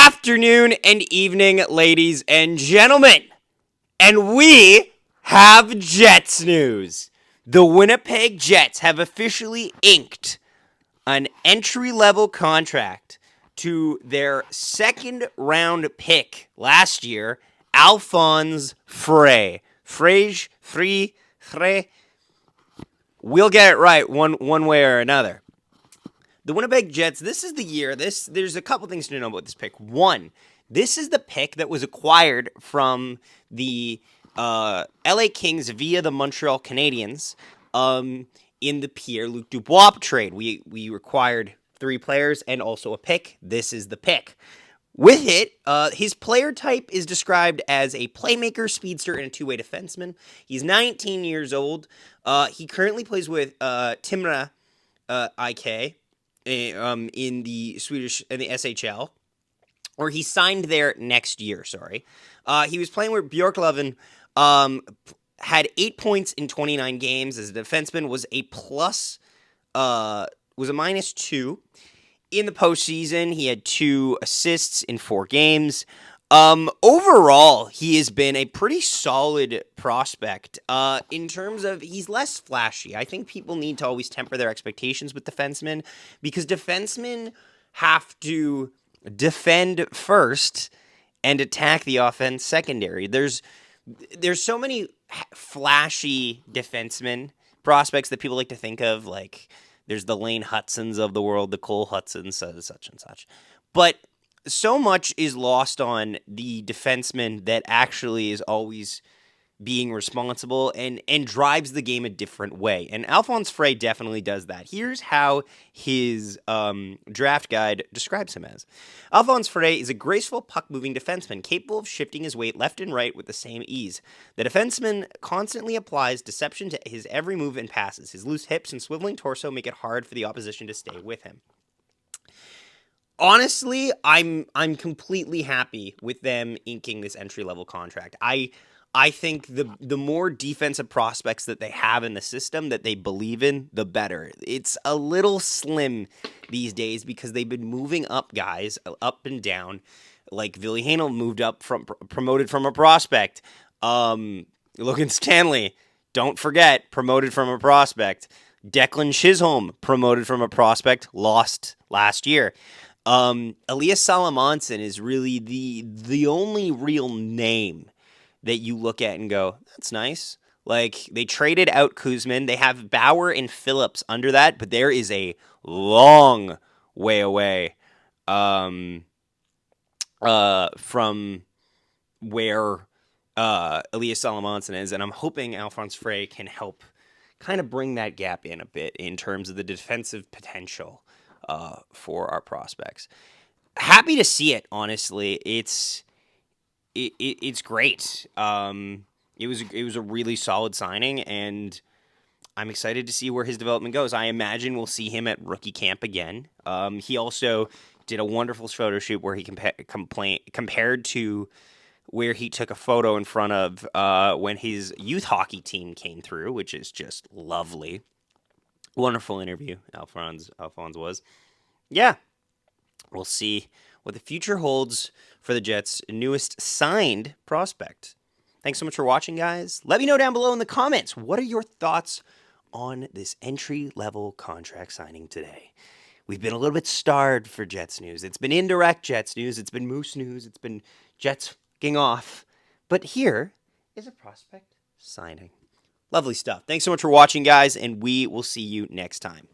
afternoon and evening, ladies and gentlemen. And we have Jets news. The Winnipeg Jets have officially inked an entry-level contract to their second-round pick last year, Alfons Freij. Freij. We'll get it right one way or another. The Winnipeg Jets, this is the year. There's a couple things to know about this pick. One, this is the pick that was acquired from the LA Kings via the Montreal Canadiens in the Pierre-Luc Dubois trade. We required 3 players and also a pick. This is the pick. With it, his player type is described as a playmaker, speedster, and a two-way defenseman. He's 19 years old. He currently plays with Timrå IK. In the SHL, or he signed there next year. Sorry, he was playing with Bjorklöven. Had 8 points in 29 games as a defenseman. Was a -2 in the postseason. He had 2 assists in 4 games. Overall, he has been a pretty solid prospect. In terms of, he's less flashy. I think people need to always temper their expectations with defensemen because defensemen have to defend first and attack the offense secondary. There's so many flashy defensemen prospects that people like to think of, like there's the Lane Hudsons of the world, the Cole Hudsons, such and such. But so much is lost on the defenseman that actually is always being responsible and drives the game a different way. And Alfons Freij definitely does that. Here's how his draft guide describes him as. Alfons Freij is a graceful puck-moving defenseman capable of shifting his weight left and right with the same ease. The defenseman constantly applies deception to his every move and passes. His loose hips and swiveling torso make it hard for the opposition to stay with him. Honestly, I'm completely happy with them inking this entry-level contract. I think the more defensive prospects that they have in the system that they believe in, the better. It's a little slim these days because they've been moving up guys up and down. Like Ville Heinola moved up promoted from a prospect. Logan Stanley, don't forget, promoted from a prospect. Declan Chisholm, promoted from a prospect, lost last year. Elias Salamonson is really the only real name that you look at and go, that's nice. Like, they traded out Kuzmin. They have Bauer and Phillips under that, but there is a long way away from where Elias Salamonson is, and I'm hoping Alfons Freij can help kind of bring that gap in a bit in terms of the defensive potential for our prospects. Happy to see it, honestly. It's great. It was a really solid signing, and I'm excited to see where his development goes. I imagine we'll see him at rookie camp again. He also did a wonderful photo shoot where he compared to where he took a photo in front of when his youth hockey team came through, which is just lovely. Wonderful interview, Alfons was. Yeah, we'll see what the future holds for the Jets' newest signed prospect. Thanks so much for watching, guys. Let me know down below in the comments, what are your thoughts on this entry-level contract signing today? We've been a little bit starved for Jets news. It's been indirect Jets news. It's been Moose news. It's been Jets getting off. But here is a prospect signing. Lovely stuff. Thanks so much for watching, guys, and we will see you next time.